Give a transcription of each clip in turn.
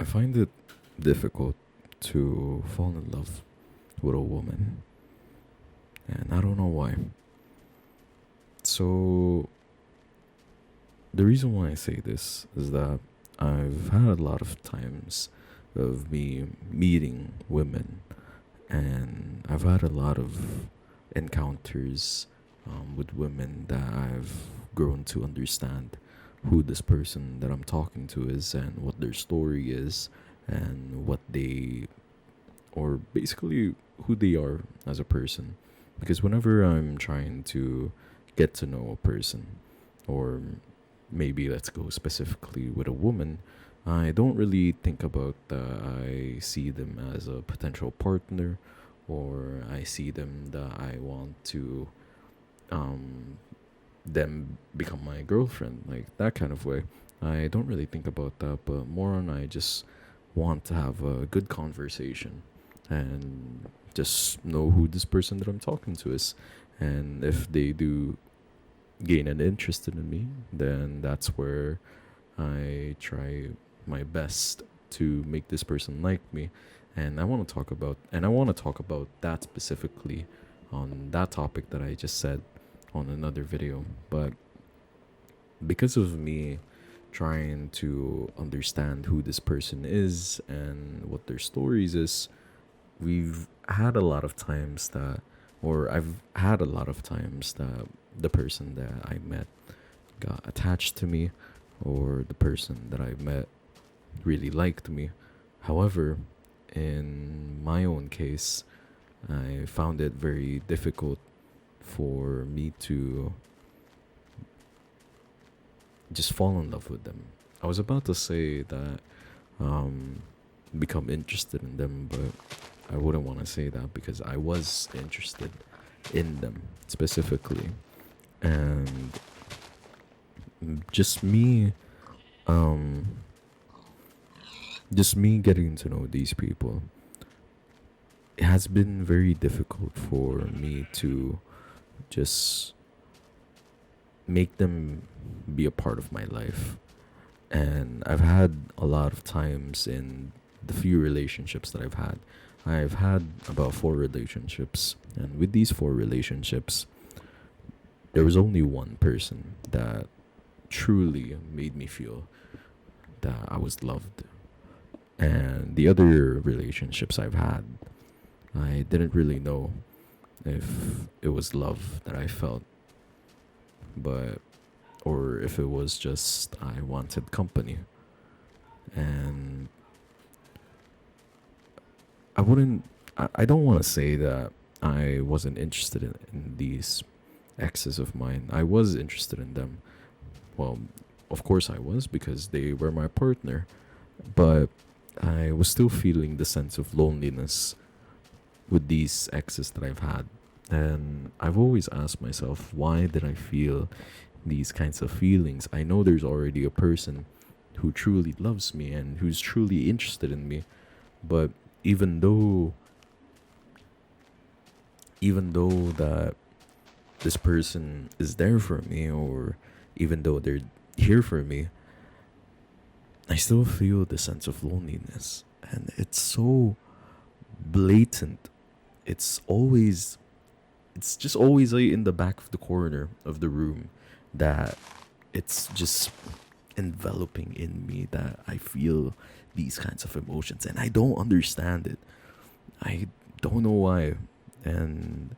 I find it difficult to fall in love with a woman, and I don't know why. So, the reason why I say this is that I've had a lot of times of me meeting women, and I've had a lot of encounters with women that I've grown to understand who this person that I'm talking to is and what their story is and what they or basically who they are as a person. Because whenever I'm trying to get to know a person, or maybe let's go specifically with a woman, I don't really think about that I see them as a potential partner or I see them that I want to um them become my girlfriend, like that kind of way. I don't really think about that, but more on I just want to have a good conversation and just know who this person that I'm talking to is. And if they do gain an interest in me, then that's where I try my best to make this person like me. And I want to talk about that specifically on that topic that I just said on another video. But because of me trying to understand who this person is and what their stories is, we've had a lot of times that, or I've had a lot of times that the person that I met got attached to me, or the person that I met really liked me. However, in my own case, I found it very difficult for me to just fall in love with them. I was about to say that um, become interested in them, but I wouldn't want to say that because I was interested in them specifically. And just me, um, just me getting to know these people, it has been very difficult for me to just make them be a part of my life. And I've had a lot of times in the few relationships that I've had about four relationships. And with these four relationships, there was only one person that truly made me feel that I was loved. And the other relationships I've had, I didn't really know if it was love that I felt, but or if it was just I wanted company. And I don't want to say that I wasn't interested in these exes of mine. I was interested in them. Well, of course I was because they were my partner, but I was still feeling the sense of loneliness with these exes that I've had. And I've always asked myself, why did I feel these kinds of feelings? I know there's already a person who truly loves me and who's truly interested in me, but even though even though that this person is there for me, or even though they're here for me, I still feel the sense of loneliness. And it's so blatant. It's always, it's just always like in the back of the corner of the room that it's just enveloping in me that I feel these kinds of emotions and I don't understand it. I don't know why. And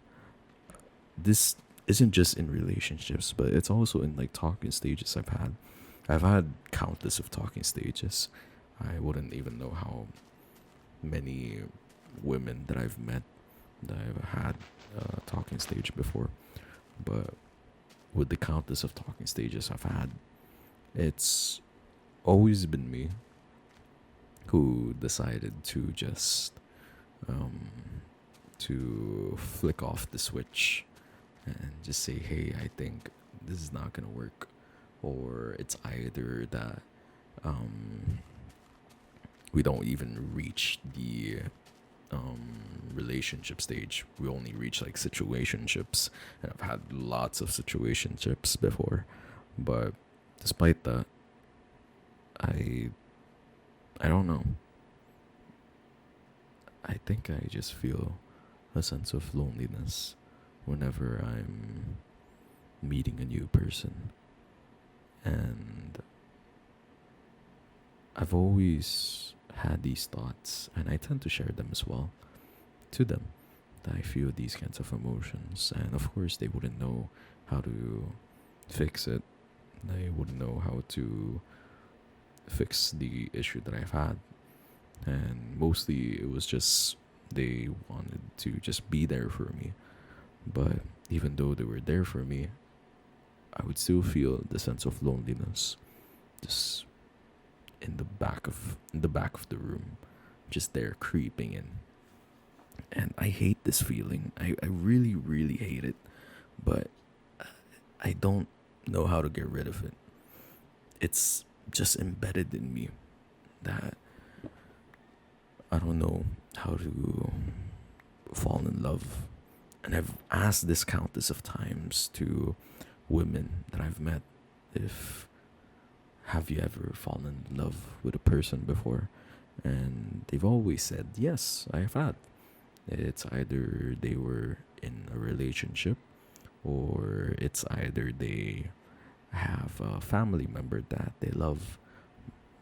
this isn't just in relationships, but it's also in like talking stages I've had. I've had countless of talking stages. I wouldn't even know how many women that I've met that I've had a talking stage before. But with the countless of talking stages I've had, it's always been me who decided to just um, to flick off the switch and just say, hey, I think this is not gonna work. Or it's either that we don't even reach the relationship stage. We only reach like situationships. And I've had lots of situationships before. But despite that, I I don't know. I think I just feel a sense of loneliness whenever I'm meeting a new person. And I've always had these thoughts, and I tend to share them as well to them, that I feel these kinds of emotions. And of course, they wouldn't know how to fix it, they wouldn't know how to fix the issue that I've had. And mostly it was just they wanted to just be there for me. But even though they were there for me, I would still feel the sense of loneliness just in the back of the room, just there creeping in. And I hate this feeling. I really, really hate it. But I don't know how to get rid of it. It's just embedded in me that I don't know how to fall in love. And I've asked this countless of times to women that I've met, if have you ever fallen in love with a person before? And they've always said, yes, I have had. It's either they were in a relationship, or it's either they have a family member that they love.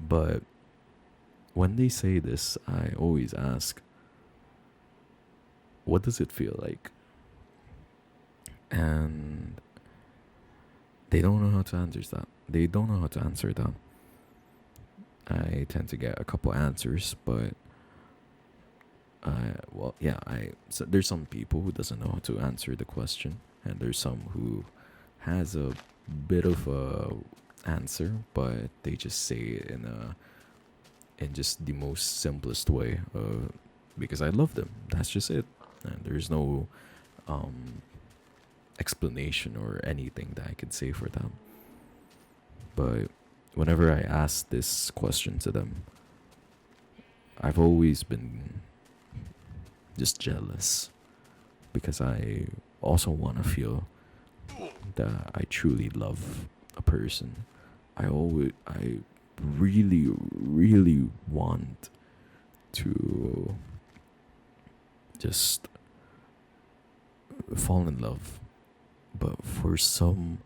But when they say this, I always ask, what does it feel like? And they don't know how to answer that. They don't know how to answer that. I tend to get a couple answers, but well, yeah, so there's some people who doesn't know how to answer the question, and there's some who has a bit of a answer, but they just say it in just the most simplest way. Because I love them. That's just it. And there's no um explanation or anything that I could say for them. But whenever I ask this question to them, I've always been just jealous, because I also want to feel that I truly love a person. I really, really want to just fall in love, but for some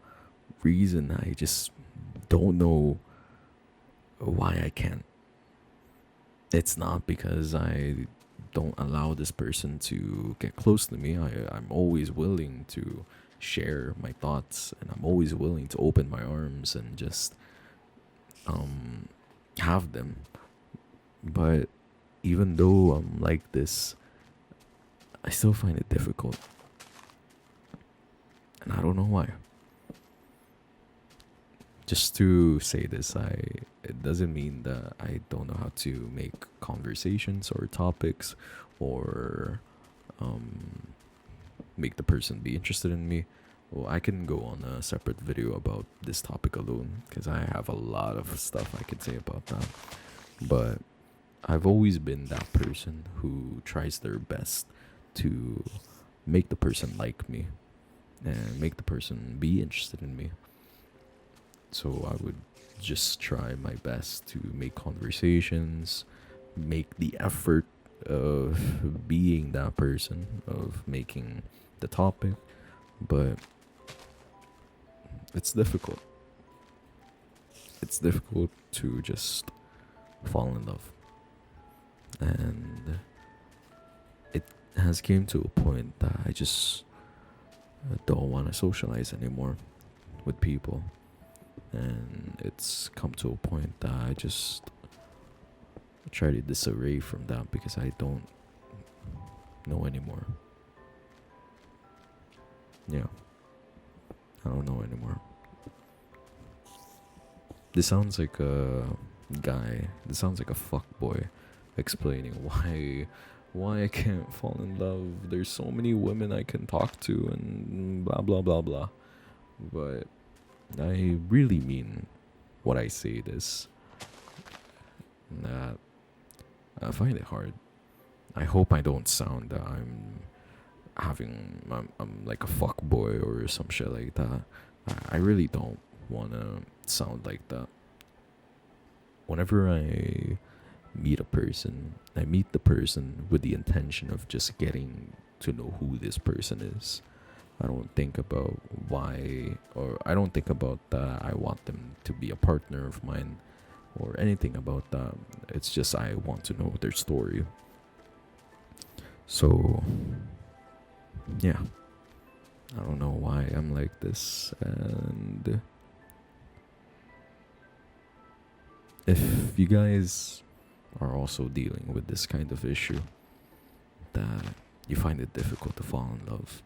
reason I just don't know why I can't. It's not because I don't allow this person to get close to me. I'm always willing to share my thoughts, and I'm always willing to open my arms and just um have them. But even though I'm like this, I still find it difficult. And I don't know why. Just to say this, I it doesn't mean that I don't know how to make conversations or topics, or um, make the person be interested in me. Well, I can go on a separate video about this topic alone, because I have a lot of stuff I can say about that. But I've always been that person who tries their best to make the person like me, and make the person be interested in me. So I would just try my best to make conversations, make the effort of being that person, of making the topic. But it's difficult. It's difficult to just fall in love. And it has came to a point that I just don't want to socialize anymore with people. And it's come to a point that I just try to disarray from that, because I don't know anymore. Yeah, I don't know anymore. This sounds like a guy. This sounds like a fuck boy explaining why I can't fall in love. There's so many women I can talk to, and blah blah blah blah. But I really mean what I say this. That I find it hard. I hope I don't sound that I'm like a fuck boy or some shit like that. I really don't wanna sound like that. Whenever I meet a person, I meet the person with the intention of just getting to know who this person is. I don't think about why, or I don't think about that I want them to be a partner of mine or anything about that. It's just I want to know their story. So, yeah, I don't know why I'm like this. And if you guys are also dealing with this kind of issue, that you find it difficult to fall in love,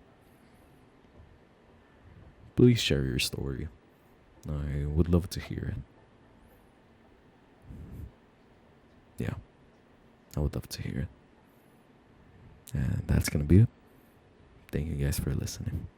please share your story. I would love to hear it. Yeah, I would love to hear it. And that's gonna be it. Thank you guys for listening.